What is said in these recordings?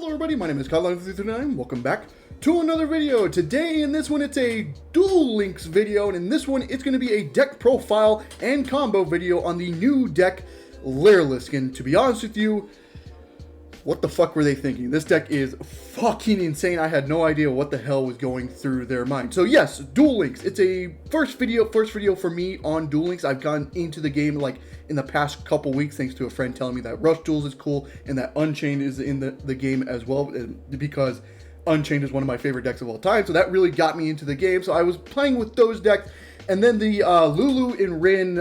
everybody, my name is Kyle9339. Welcome back to another video. Today in this one it's a Duel Links video, and in this one it's going to be a deck profile and combo video on the new deck Lyrilusc. And to be honest with you, what the fuck were they thinking? This deck is fucking insane. I had no idea what the hell was going through their mind. So yes, Duel Links. It's a first video for me on Duel Links. I've gone into the game like in the past couple weeks thanks to a friend telling me that Rush Duels is cool and that Unchained is in the game as well, because Unchained is one of my favorite decks of all time. So that really got me into the game. So I was playing with those decks. And then the Lulu and Rin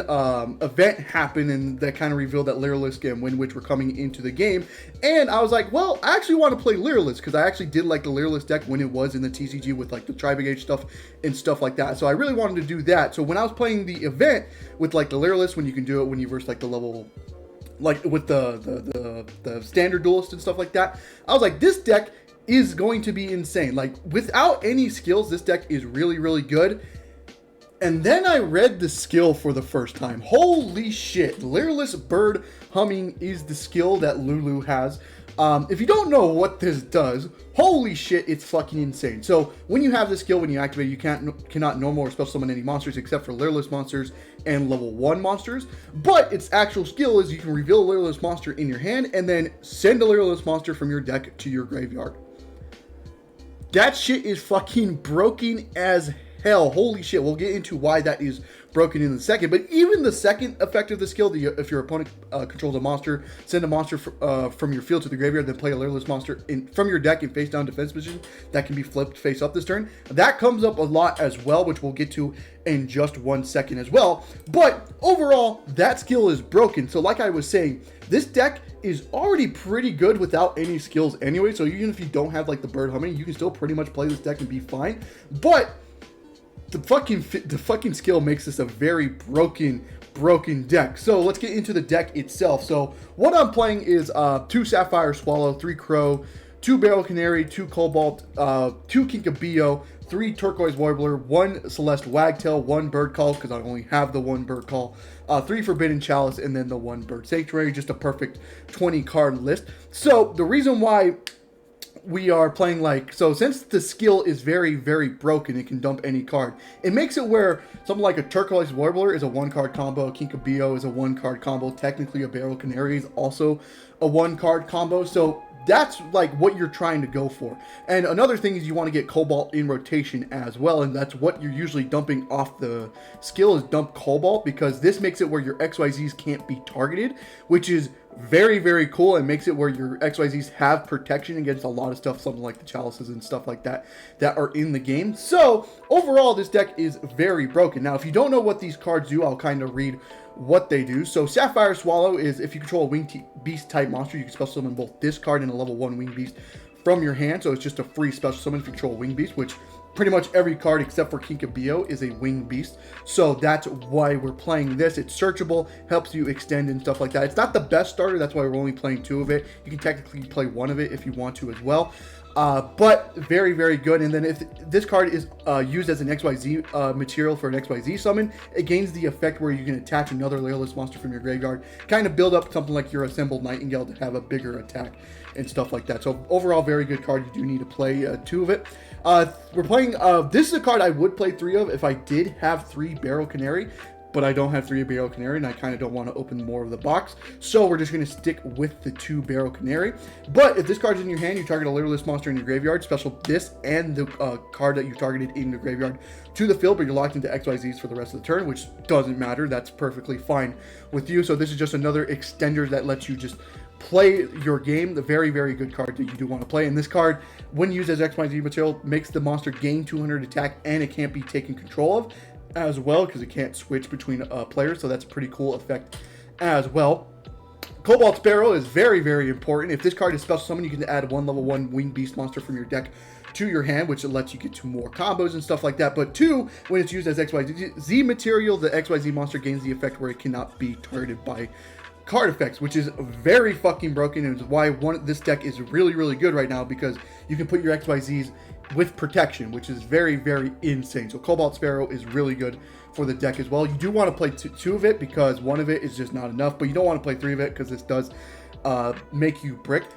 event happened, and that kind of revealed that Lyrilusc and Windwitch were coming into the game. And I was like, well, I actually want to play Lyrilusc, because I actually did like the Lyrilusc deck when it was in the TCG with like the Tri-Brigade stuff and stuff like that. So I really wanted to do that. So when I was playing the event with like the Lyrilusc, when you can do it when you verse like the level, like with the standard duelist and stuff like that, I was like, this deck is going to be insane. Like without any skills, this deck is really, really good. And then I read the skill for the first time. Holy shit. Lyrilusc Bird Humming is the skill that Lulu has. If you don't know what this does, holy shit, it's fucking insane. So when you have this skill, when you activate it, you cannot normal or special summon any monsters except for Lyrilusc monsters and level 1 monsters. But its actual skill is you can reveal a Lyrilusc monster in your hand and then send a Lyrilusc monster from your deck to your graveyard. That shit is fucking broken as hell. Holy shit. We'll get into why that is broken in a second. But even the second effect of the skill, if your opponent controls a monster, send a monster from your field to the graveyard, then play a Lyrilusc monster from your deck in face down defense position that can be flipped face up this turn. That comes up a lot as well, which we'll get to in just 1 second as well. But overall, that skill is broken. So like I was saying, this deck is already pretty good without any skills anyway. So even if you don't have like the bird humming, you can still pretty much play this deck and be fine. But the fucking skill makes this a very broken deck. So let's get into the deck itself. So what I'm playing is 2 Sapphire Swallow, 3 Crow, 2 Barrel Canary, 2 Cobalt, 2 Yugioh, 3 Turquoise Warbler, 1 Celeste Wagtail, 1 Bird Call, because I only have the 1 Bird Call, 3 Forbidden Chalice, and then the 1 Bird Sanctuary. Just a perfect 20 card list. So the reason why we are playing like, so since the skill is very, very broken, it can dump any card. It makes it where something like a Turquoise Warbler is a 1-card combo, a Yugioh is a 1-card combo, technically a Barrel Canary is also a 1-card combo. So that's like what you're trying to go for. And another thing is you want to get Cobalt in rotation as well, and that's what you're usually dumping off the skill, is dump Cobalt, because this makes it where your XYZs can't be targeted, which is very, very cool, and makes it where your XYZs have protection against a lot of stuff, something like the chalices and stuff like that are in the game. So overall, this deck is very broken. Now, if you don't know what these cards do, I'll kind of read what they do. So Sapphire Swallow is if you control a winged beast type monster, you can special summon both this card and a level 1 winged beast from your hand. So it's just a free special summon if you control a winged beast, which pretty much every card except for Yugioh is a winged beast. So that's why we're playing this. It's searchable, helps you extend and stuff like that. It's not the best starter, that's why we're only playing 2 of it. You can technically play 1 of it if you want to as well. But very, very good. And then if this card is used as an XYZ material for an XYZ summon, it gains the effect where you can attach another Lyrilusc monster from your graveyard, kind of build up something like your Assembled Nightingale to have a bigger attack and stuff like that. So overall, very good card. You do need to play 2 of it. We're playing, this is a card I would play 3 of if I did have 3 Barrel Canary, but I don't have 3 Barrel Canary, and I kind of don't want to open more of the box. So we're just going to stick with the 2 Barrel Canary. But if this card's in your hand, you target a Lyrilusc monster in your graveyard, special this and the card that you targeted in the graveyard to the field, but you're locked into XYZs for the rest of the turn, which doesn't matter. That's perfectly fine with you. So this is just another extender that lets you just play your game. The very, very good card that you do want to play. And this card, when used as XYZ material, makes the monster gain 200 attack, and it can't be taken control of as well, because it can't switch between players. So that's a pretty cool effect as well. Cobalt Sparrow is very, very important. If this card is special summon, you can add 1 level 1 winged beast monster from your deck to your hand, which lets you get to more combos and stuff like that. But 2, when it's used as XYZ material, the XYZ monster gains the effect where it cannot be targeted by card effects, which is very fucking broken, and is why this deck is really, really good right now, because you can put your XYZs with protection, which is very, very insane. So Cobalt Sparrow is really good for the deck as well. You do want to play 2 of it, because 1 of it is just not enough, but you don't want to play 3 of it, because this does make you bricked.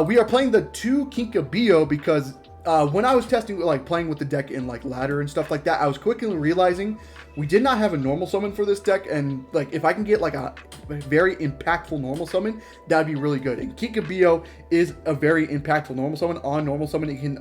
We are playing the 2 Yugioh because when I was testing, like playing with the deck in like ladder and stuff like that, I was quickly realizing we did not have a normal summon for this deck, and like if I can get like a very impactful normal summon, that'd be really good. And Yugioh is a very impactful normal summon. On normal summon, it can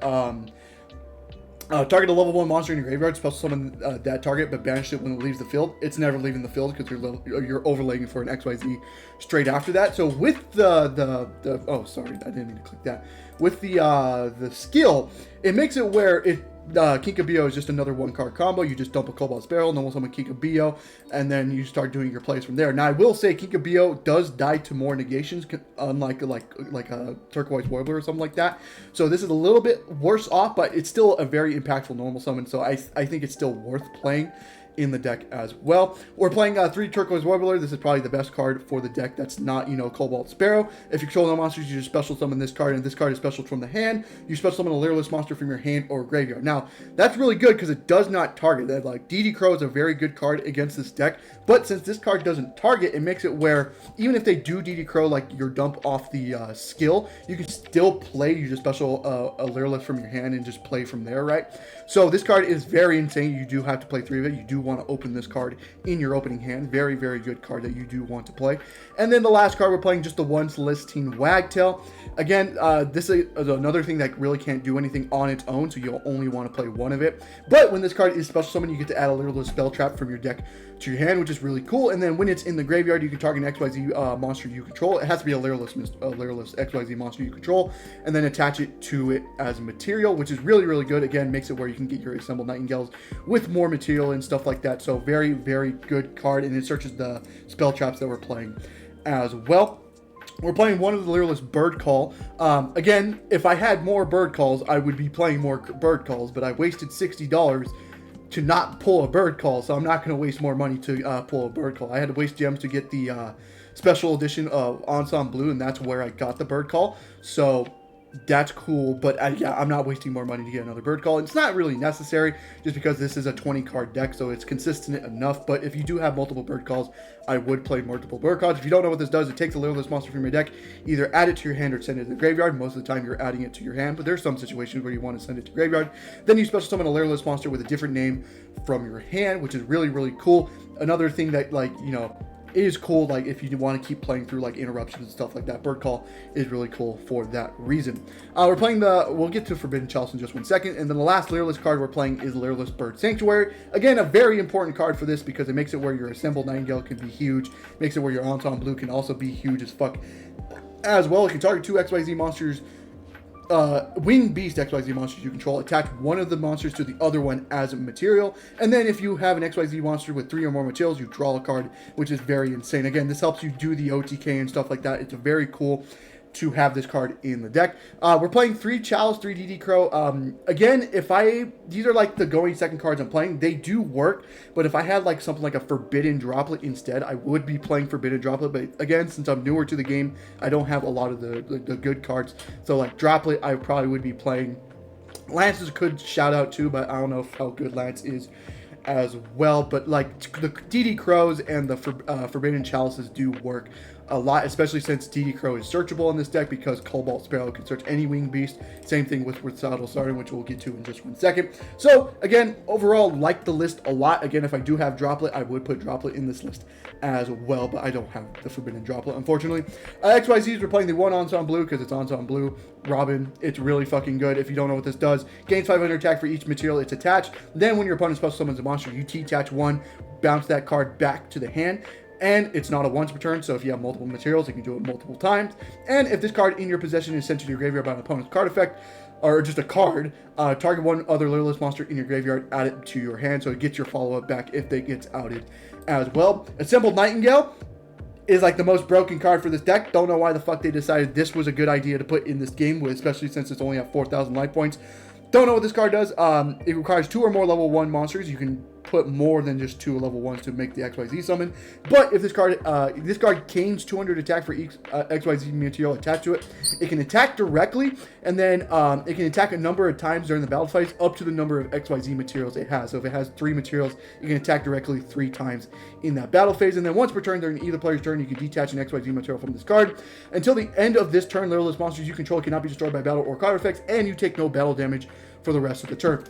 target a level 1 monster in your graveyard, special summon that target, but banish it when it leaves the field. It's never leaving the field because you're overlaying for an XYZ straight after that. So with the oh sorry, I didn't mean to click that. With the skill, it makes it where it Yugioh is just another 1-card combo. You just dump a Cobalt Sparrow, normal summon Yugioh, and then you start doing your plays from there. Now I will say Yugioh does die to more negations, unlike like a Turquoise Warbler or something like that. So this is a little bit worse off, but it's still a very impactful normal summon. So I think it's still worth playing in the deck as well. We're playing 3 Turquoise Warbler. This is probably the best card for the deck that's not, you know, Cobalt Sparrow. If you control no monsters, you just special summon this card, and this card is special from the hand. You special summon a Lyrilusc monster from your hand or graveyard. Now, that's really good because it does not target. That, like, DD Crow is a very good card against this deck, but since this card doesn't target, it makes it where even if they do DD Crow, like your dump off the skill, you can still play. You just special a Lyrilusc from your hand and just play from there, right? So this card is very insane. You do have to play 3 of it. You do want to open this card in your opening hand. Very, very good card that you do want to play. And then the last card we're playing, just the 1 Celestine Wagtail. Again, this is another thing that really can't do anything on its own, so you'll only want to play 1 of it. But when this card is special summon, you get to add a Lyrilusc spell trap from your deck to your hand, which is really cool. And then when it's in the graveyard, you can target an XYZ monster you control. It has to be a Lyrilusc XYZ monster you control, and then attach it to it as a material, which is really, really good. Again, makes it where you can get your assembled Nightingales with more material and stuff like that. So very, very good card, and it searches the spell traps that we're playing as well. We're playing one of the Lyrilusc Bird Call. Again, if I had more Bird Calls, I would be playing more Bird Calls, but I wasted $60 to not pull a Bird Call, so I'm not going to waste more money to pull a Bird Call. I had to waste gems to get the special edition of Ensemble Blue, and that's where I got the Bird Call. So that's cool, but yeah, I'm not wasting more money to get another Bird Call. It's not really necessary, just because this is a 20-card deck, so it's consistent enough. But if you do have multiple Bird Calls, I would play multiple Bird Calls. If you don't know what this does, it takes a Lyrilusc monster from your deck, either add it to your hand or send it to the graveyard. Most of the time, you're adding it to your hand, but there's some situations where you want to send it to graveyard. Then you special summon a Lyrilusc monster with a different name from your hand, which is really, really cool. Another thing that, like, you know, is cool, like if you want to keep playing through like interruptions and stuff like that, Bird Call is really cool for that reason. We're playing we'll get to Forbidden Chalice in just 1 second, and then the last Lyrilusc card we're playing is Lyrilusc Bird Sanctuary. Again, a very important card for this because it makes it where your assembled Nightingale can be huge, makes it where your Ensemble Blue can also be huge as fuck as well. It can target 2 XYZ monsters, Winged Beast XYZ monsters you control, attach one of the monsters to the other one as a material, and then if you have an XYZ monster with 3 or more materials, you draw a card, which is very insane. Again, this helps you do the OTK and stuff like that. It's a very cool to have this card in the deck. We're playing 3 Chalice, 3 DD Crow. Again, these are like the going second cards I'm playing. They do work, but if I had like something like a Forbidden Droplet instead, I would be playing Forbidden Droplet. But again, since I'm newer to the game, I don't have a lot of the good cards. So like Droplet, I probably would be playing. Lance is a good shout out too, but I don't know how good Lance is as well. But like the DD Crows and the Forbidden Chalices do work a lot, especially since DD Crow is searchable in this deck because Cobalt Sparrow can search any Winged Beast. Same thing with Recital Starting, which we'll get to in just 1 second. So again, overall, like the list a lot. Again, if I do have Droplet, I would put Droplet in this list as well, but I don't have the Forbidden Droplet, unfortunately. XYZs, we're playing the 1 Ensemble Blue because it's Ensemble Blue. Robin, it's really fucking good. If you don't know what this does, gains 500 attack for each material it's attached. Then when your opponent special summons a monster, you T-attach 1, bounce that card back to the hand. And it's not a once per turn, so if you have multiple materials, you can do it multiple times. And if this card in your possession is sent to your graveyard by an opponent's card effect, or just a card, target one other Lyrilusc monster in your graveyard, add it to your hand, so it gets your follow-up back if they gets outed as well. Assembled Nightingale is like the most broken card for this deck. Don't know why the fuck they decided this was a good idea to put in this game, especially since it's only at 4,000 life points. Don't know what this card does. It requires 2 or more level 1 monsters. You can put more than just 2 level 1s to make the XYZ summon. But if this card gains 200 attack for each XYZ material attached to it, it can attack directly, and then it can attack a number of times during the battle fights up to the number of XYZ materials it has. So if it has 3 materials, you can attack directly 3 times in that battle phase. And then once per turn during either player's turn, you can detach an XYZ material from this card. Until the end of this turn, Lyrilusc monsters you control cannot be destroyed by battle or card effects, and you take no battle damage for the rest of the turn.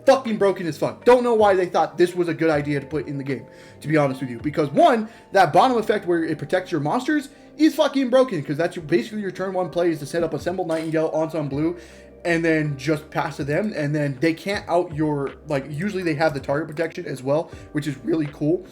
Fucking broken as fuck. Don't know why they thought this was a good idea to put in the game, to be honest with you. Because one, that bottom effect where it protects your monsters is fucking broken, because that's basically your turn 1 play is to set up Assembled Nightingale on blue and then just pass to them, and then they can't out your, like, usually they have the target protection as well, which is really cool.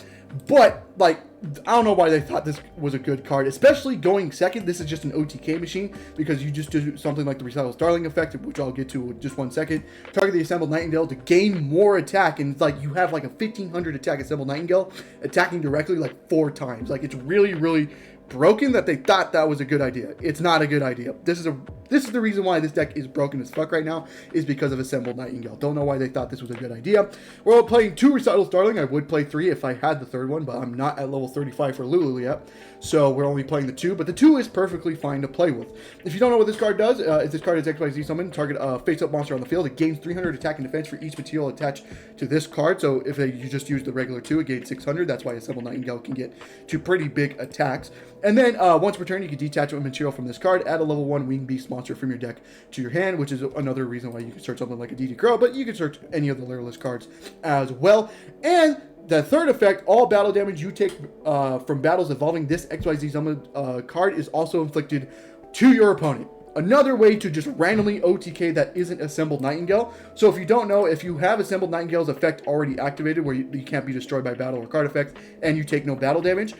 But, like, I don't know why they thought this was a good card, especially going second. This is just an OTK machine, because you just do something like the Recital Starling effect, which I'll get to in just 1 second. Target the Assembled Nightingale to gain more attack, and it's like you have like a 1500 attack Assembled Nightingale attacking directly like 4 times. Like, it's really, really broken that they thought that was a good idea. It's not a good idea. This is the reason why this deck is broken as fuck right now, is because of Assembled Nightingale. Don't know why they thought this was a good idea. We're all playing 2 Recital Starling. I would play 3 if I had the 3rd one, but I'm not at level 35 for Lulu yet, so we're only playing the 2, but the 2 is perfectly fine to play with. If you don't know what this card does, if this card is XYZ summon, target a face-up monster on the field. It gains 300 attack and defense for each material attached to this card, so if you just use the regular 2, it gains 600. That's why Assembled Nightingale can get 2 pretty big attacks. And then once per turn, you can detach a material from this card, add a level 1 Winged Beast monster from your deck to your hand, which is another reason why you can search something like a DD Crow, but you can search any of the Lyrilusc cards as well. And the 3rd effect, all battle damage you take from battles involving this XYZ summon card is also inflicted to your opponent. Another way to just randomly OTK that isn't Assembled Nightingale. So if you don't know, if you have Assembled Nightingale's effect already activated, where you can't be destroyed by battle or card effects, and you take no battle damage,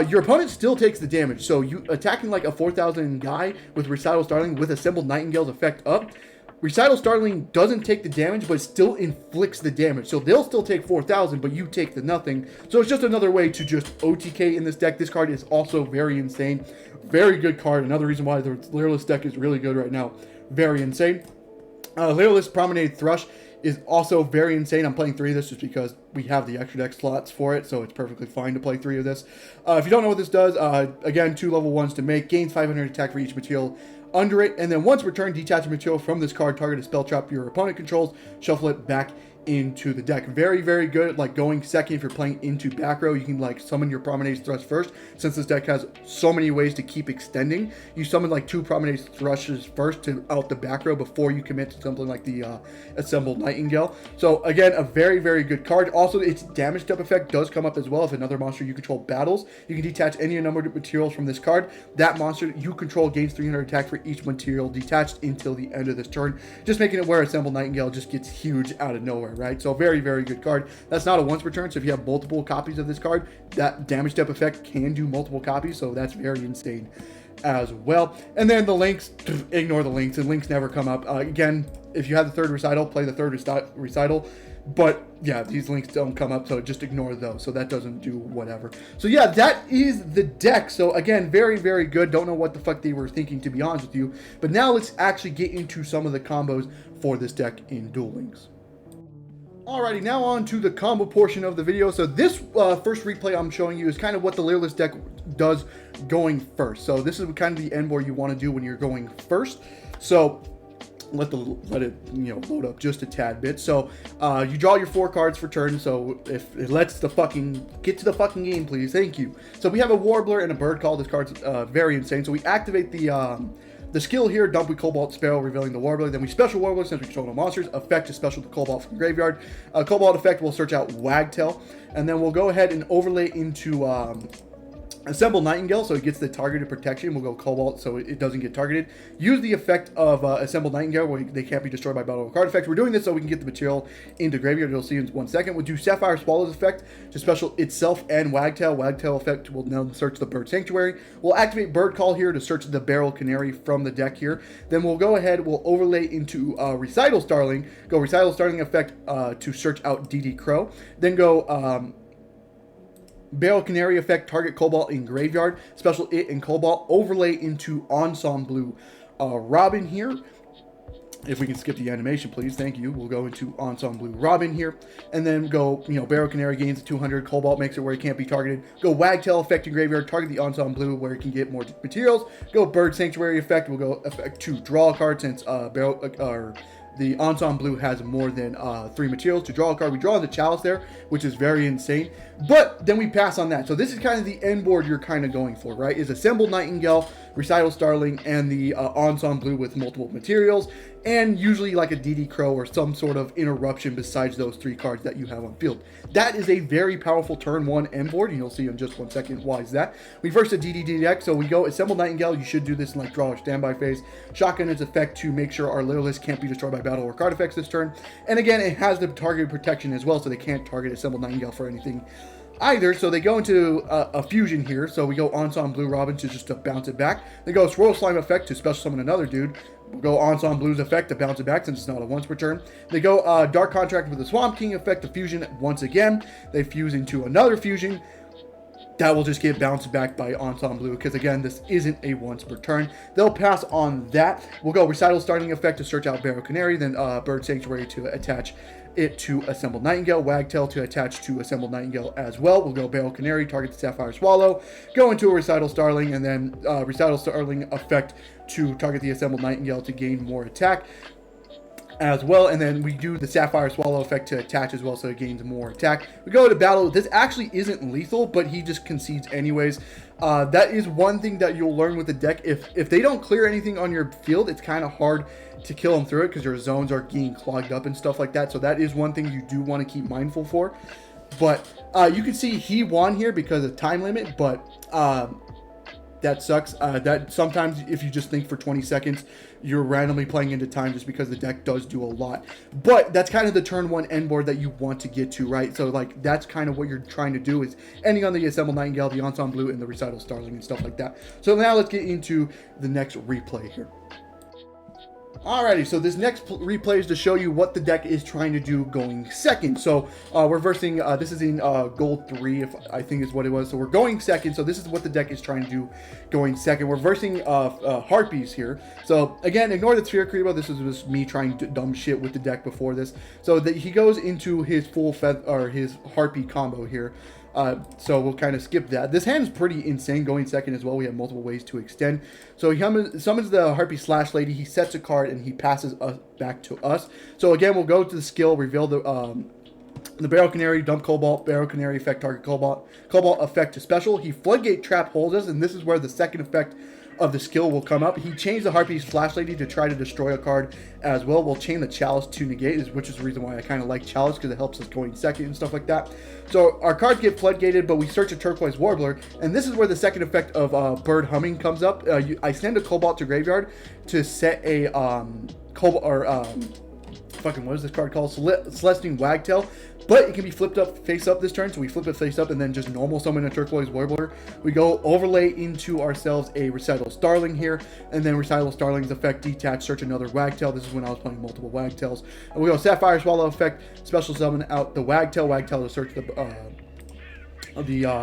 your opponent still takes the damage. So you attacking like a 4000 guy with Recital Starling with Assembled Nightingale's effect up, Recital Starling doesn't take the damage, but still inflicts the damage. So they'll still take 4,000, but you take the nothing. So it's just another way to just OTK in this deck. This card is also very insane. Very good card. Another reason why the Lyrilusc deck is really good right now. Very insane. Lyrilusc Promenade Thrush is also very insane. I'm playing 3 of this just because we have the extra deck slots for it, so it's perfectly fine to play 3 of this. If you don't know what this does, again, 2 level 1s to make, gains 500 attack for each material under it, and then once per turn, detach a material from this card, target a spell trap your opponent controls, shuffle it back into the deck. Very, very good at like going second if you're playing into back row. You can like summon your Promenade Thrush first, since this deck has so many ways to keep extending. You summon like 2 Promenade Thrushes first to out the back row before you commit to something like the Assembled Nightingale. So again, a very, very good card. Also, its damage step effect does come up as well. If another monster you control battles, you can detach any number of materials from this card. That monster you control gains 300 attack for each material detached until the end of this turn, just making it where Assembled Nightingale just gets huge out of nowhere, right? So very, very good card. That's not a once per turn, so if you have multiple copies of this card, that damage step effect can do multiple copies, so that's very insane as well. And then the links, ignore the links, and links never come up. Again, if you have the 3rd recital, play the 3rd recital. But yeah, these links don't come up, so just ignore those. So that doesn't do whatever. So yeah, that is the deck. So again, very, very good. Don't know what the fuck they were thinking, to be honest with you. But now let's actually get into some of the combos for this deck in Duel Links. Alrighty, now on to the combo portion of the video. So this first replay I'm showing you is kind of what the Lyrilusc deck does going first. So this is kind of the end where you want to do when you're going first. So let it load up just a tad bit. So you draw your 4 cards for turn. So if it lets the fucking get to the fucking game, please, thank you. So we have a Warbler and a Bird Call. This card's very insane. So we activate the skill here, dump with Cobalt Sparrow, revealing the Warbler. Then we special Warbler since we control no monsters. Effect is special to Cobalt from graveyard. Cobalt effect will search out Wagtail. And then we'll go ahead and overlay into Assemble Nightingale, so it gets the targeted protection. We'll go Cobalt, so it doesn't get targeted. Use the effect of Assemble Nightingale, where they can't be destroyed by battle or card effects. We're doing this so we can get the material into graveyard. You'll see in 1 second. We'll do Sapphire Swallow's effect to special itself and Wagtail. Wagtail effect will now search the Bird Sanctuary. We'll activate Bird Call here to search the Barrel Canary from the deck here. Then we'll go ahead, we'll overlay into Recital Starling. Go Recital Starling effect to search out DD Crow. Then go Barrel Canary effect, target Cobalt in graveyard, special it and Cobalt, overlay into Ensemble Blue Robin here. If we can skip the animation, please. Thank you. We'll go into Ensemble Robin here. And then go, Barrow Canary gains 200. Cobalt makes it where it can't be targeted. Go Wagtail effect in Graveyard. Target the Ensemble where it can get more materials. Go Bird Sanctuary effect. We'll go effect 2. Draw a card since the Ensemble has more than 3 materials to draw a card. We draw the Chalice there, which is very insane. But then we pass on that. So this is kind of the end board you're kind of going for, right? Is Assembled Nightingale, Recital Starling, and the Ensemble with multiple materials. And usually like a DD Crow or some sort of interruption besides those 3 cards that you have on field. That is a very powerful turn 1 end board, and you'll see in just 1 second why is that. We first a DD deck, so we go Assembled Nightingale. You should do this in like draw or standby phase. Shotgun its effect to make sure our Lyrilusc can't be destroyed by battle or card effects this turn. And again, it has the target protection as well, so they can't target Assembled Nightingale for anything either. So they go into a fusion here. So we go Ensemble Robin to just to bounce it back. They go Swirl Slime effect to special summon another dude. We'll go Ensemble's effect to bounce it back since it's not a once per turn. They go Dark Contract with the Swamp King effect to fusion once again. They fuse into another fusion. That will just get bounced back by Ensemble because, again, this isn't a once per turn. They'll pass on that. We'll go Recital Starting effect to search out Barrow Canary, then Bird Sanctuary to attach it to Assembled Nightingale, Wagtail to attach to Assembled Nightingale as well. We'll go Barrow Canary, target the Sapphire Swallow, go into a Recital Starling, and then Recital Starling effect to target the Assembled Nightingale to gain more attack as well. And then we do the Sapphire Swallow effect to attach as well, so it gains more attack. We go to battle. This actually isn't lethal, but he just concedes anyways. That is one thing that you'll learn with the deck. If they don't clear anything on your field, it's kind of hard to kill them through it because your zones are getting clogged up and stuff like that. So that is one thing you do want to keep mindful for. But you can see he won here because of time limit, but that sucks. That sometimes if you just think for 20 seconds, you're randomly playing into time just because the deck does do a lot. But that's kind of the turn 1 end board that you want to get to, right? So like that's kind of what you're trying to do, is ending on the Assembled Nightingale, the Ensemble, and the Recital Starling and stuff like that. So now let's get into the next replay here. Alrighty, so this next replay is to show you what the deck is trying to do going second. So we're versing, this is in gold 3, if I think is what it was. So we're going second, so this is what the deck is trying to do going second. We're versing Harpies here. So again, ignore the Sphere Creepo. This is just me trying to dumb shit with the deck before this. So he goes into his full his Harpy combo here. So we'll kind of skip that. This hand is pretty insane going second as well. We have multiple ways to extend. So he summons the Harpy Slash Lady. He sets a card and he passes us back to us. So again, we'll go to the skill, reveal the Barrow Canary, dump Cobalt, Barrow Canary effect, target Cobalt effect to special. He Floodgate Trap holds us, and this is where the second effect of the skill will come up. He changed the Harpy's Flash Lady to try to destroy a card as well. We'll chain the Chalice to negate, which is the reason why I kind of like Chalice, because it helps us going second and stuff like that. So our cards get floodgated, but we search a Turquoise Warbler, and this is where the second effect of Bird Humming comes up. I send a Cobalt to graveyard to set a Cobalt, or fucking what is this card called? Celestine Wagtail. But it can be flipped up face up this turn, so we flip it face up and then just normal summon a Turquoise Warbler. We go overlay into ourselves a Recital Starling here, and then Recital Starling's effect, detach, search another Wagtail. This is when I was playing multiple Wagtails. And we go Sapphire Swallow effect, special summon out the Wagtail to search the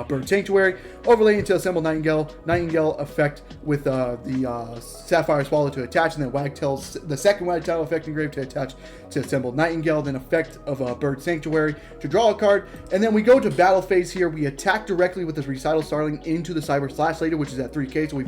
Bird Sanctuary, overlay into Assembled Nightingale effect with the Sapphire Swallow to attach, and then the second Wagtail effect engraved to attach to Assembled Nightingale, then effect of Bird Sanctuary to draw a card, and then we go to battle phase here. We attack directly with this Recital Starling into the Cyber Slash Lady, which is at 3k, so we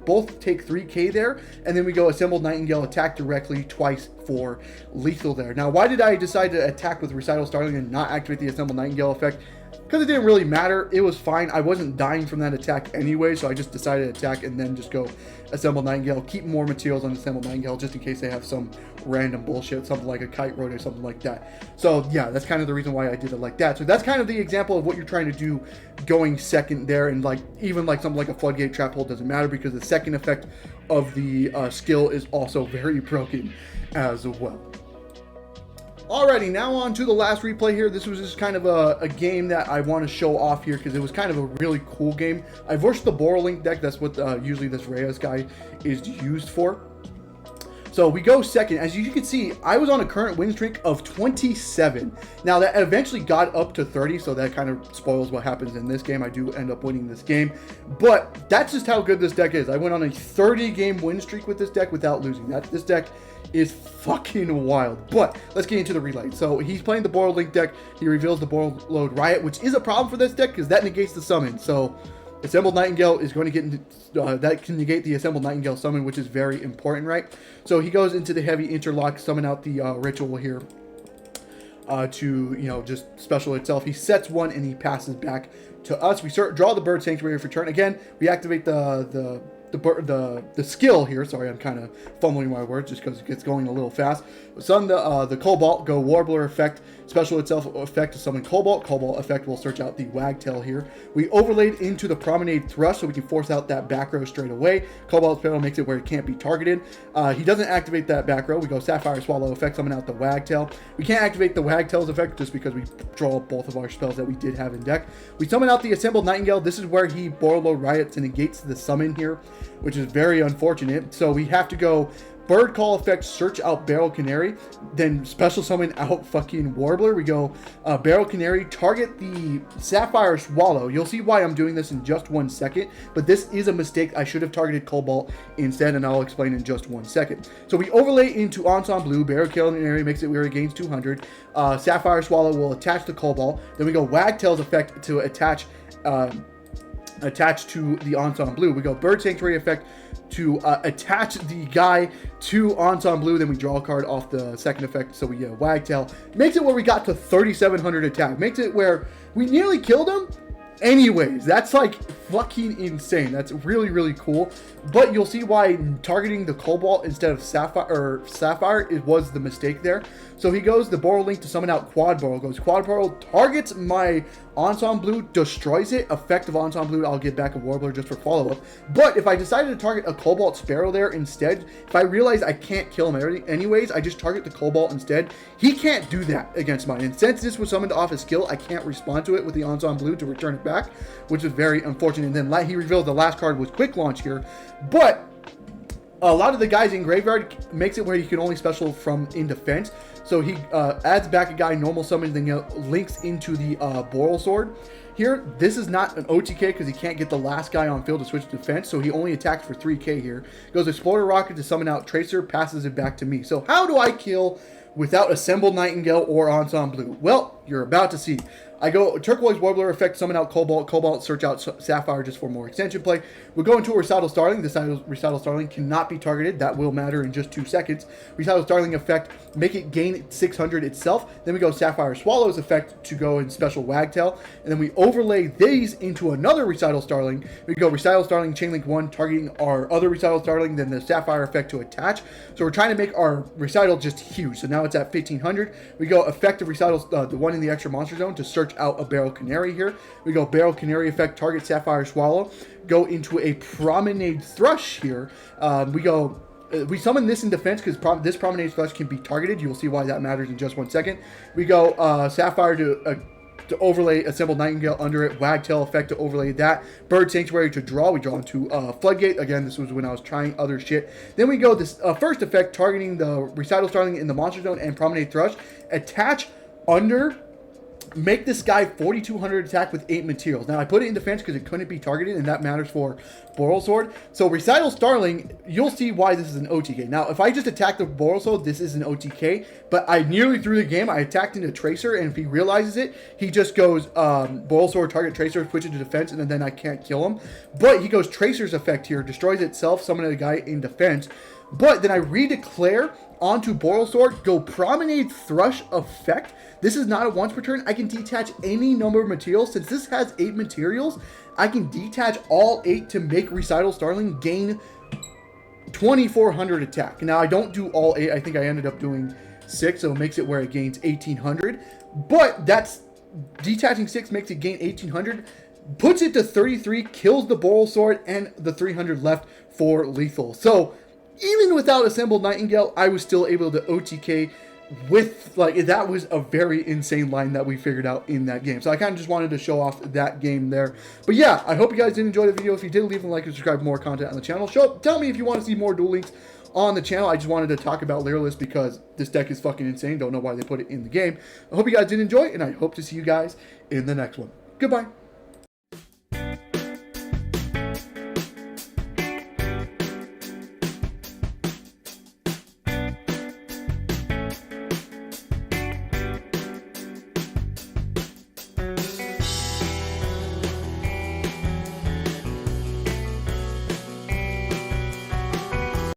both take 3k there, and then we go Assembled Nightingale, attack directly twice for lethal there. Now, why did I decide to attack with Recital Starling and not activate the Assembled Nightingale effect? Because it didn't really matter. It was fine. I wasn't dying from that attack anyway, so I just decided to attack and then just go Assembled Nightingale, keep more materials on Assembled Nightingale just in case they have some random bullshit, something like a Kite Road or something like that. So yeah, that's kind of the reason why I did it like that. So that's kind of the example of what you're trying to do going second there, and like even like something like a Floodgate Trap Hole doesn't matter because the second effect of the skill is also very broken as well. Alrighty, now on to the last replay here. This was just kind of a game that I want to show off here because it was kind of a really cool game. I've versed the Borrelink deck. That's what usually this Reyes guy is used for. So we go second. As you can see, I was on a current win streak of 27. Now that eventually got up to 30, so that kind of spoils what happens in this game. I do end up winning this game, but that's just how good this deck is. I went on a 30-game win streak with this deck without losing. This deck is fucking wild. But let's get into the relay. So he's playing the Borrowed Link deck. He reveals the Borrowed Riot, which is a problem for this deck because that negates the summon. So Assembled Nightingale is going to get into, that can negate the Assembled Nightingale summon, which is very important, right? So he goes into the heavy interlock, summon out the ritual here to, you know, just special itself. He sets one and he passes back to us. We draw the Bird Sanctuary for turn. Again, we activate the skill here. Sorry, I'm kind of fumbling my words just because it gets going a little fast. Summon the Cobalt, go Warbler effect, special itself effect to summon Cobalt. Cobalt effect will search out the Wagtail here. We overlaid into the Promenade Thrust so we can force out that back row straight away. Cobalt spell makes it where it can't be targeted. He doesn't activate that back row. We go Sapphire Swallow effect, summon out the Wagtail. We can't activate the Wagtail's effect just because we draw both of our spells that we did have in deck. We summon out the Assembled Nightingale. This is where he Borrowed Riots and negates the summon here, which is very unfortunate. So we have to go Bird Call effect, search out Barrel Canary, then special summon out fucking Warbler. We go Barrel Canary, target the Sapphire Swallow. You'll see why I'm doing this in just 1 second, but this is a mistake. I should have targeted Cobalt instead, and I'll explain in just 1 second. So we overlay into Ensemble. Barrel Canary makes it where it gains 200. Sapphire Swallow will attach the Cobalt. Then we go Wagtail's effect to attach to the Ensemble. We go Bird Sanctuary effect to attach the guy to Ensemble. Then we draw a card off the second effect, so we get a Wagtail. Makes it where we got to 3,700 attack. Makes it where we nearly killed him. Anyways, that's like fucking insane. That's really, really cool. But you'll see why targeting the Cobalt instead of Sapphire was the mistake there. So he goes the Borrow Link to summon out Quad Borrow. Goes Quad Borrow, targets my Ensemble, destroys it. Effective Ensemble, I'll get back a Warbler just for follow-up. But if I decided to target a Cobalt Sparrow there instead, if I realize I can't kill him anyways, I just target the Cobalt instead. He can't do that against mine. And since this was summoned off his skill, I can't respond to it with the Ensemble to return it back, which is very unfortunate. And then he revealed the last card was Quick Launch here. But a lot of the guys in Graveyard makes it where you can only special from in defense. So he adds back a guy, normal summon, then links into the Boral Sword. Here, this is not an OTK because he can't get the last guy on field to switch to defense, so he only attacks for 3k here. Goes Exploder Rocket to summon out Tracer, passes it back to me. So how do I kill without Assembled Nightingale or Ensemble? Well, you're about to see. I go Turquoise Warbler effect, summon out Cobalt. Cobalt, search out Sapphire just for more extension play. We go into a Recital Starling. This Recital Starling cannot be targeted. That will matter in just 2 seconds. Recital Starling effect, make it gain 600 itself. Then we go Sapphire Swallow's effect to go in special Wagtail. And then we overlay these into another Recital Starling. We go Recital Starling Chainlink 1, targeting our other Recital Starling, then the Sapphire effect to attach. So we're trying to make our Recital just huge. So now it's at 1500. We go Effective Recital, the one in the extra monster zone, to search out a Barrel Canary here. We go Barrel Canary effect, target Sapphire Swallow. Go into a Promenade Thrush here. We summon this in defense because this Promenade Thrush can be targeted. You will see why that matters in just 1 second. We go Sapphire to overlay Assembled Nightingale under it. Wagtail effect to overlay that. Bird Sanctuary to draw. We draw into Floodgate. Again, this was when I was trying other shit. Then we go this first effect, targeting the Recital Starling in the Monster Zone and Promenade Thrush. Attach under. Make this guy 4,200 attack with 8 materials. Now, I put it in defense because it couldn't be targeted, and that matters for Boral Sword. So, Recital Starling, you'll see why this is an OTK. Now, if I just attack the Boral Sword, this is an OTK, but I nearly threw the game. I attacked into Tracer, and if he realizes it, he just goes Boral Sword, target Tracer, switch it to defense, and then I can't kill him. But he goes Tracer's effect here, destroys itself, summon a guy in defense. But then I redeclare onto Boral Sword, go Promenade Thrush effect. This is not a once per turn. I can detach any number of materials. Since this has 8 materials, I can detach all 8 to make Recital Starling gain 2,400 attack. Now, I don't do all 8. I think I ended up doing 6, so it makes it where it gains 1,800. But that's detaching 6 makes it gain 1,800. Puts it to 33, kills the Boral Sword, and the 300 left for lethal. So, even without Assembled Nightingale, I was still able to OTK with, like, that was a very insane line that we figured out in that game. So I kind of just wanted to show off that game there. But yeah, I hope you guys did enjoy the video. If you did, leave a like and subscribe for more content on the channel. Tell me if you want to see more Duel Links on the channel. I just wanted to talk about Lyrilusc because this deck is fucking insane. Don't know why they put it in the game. I hope you guys did enjoy, and I hope to see you guys in the next one. Goodbye.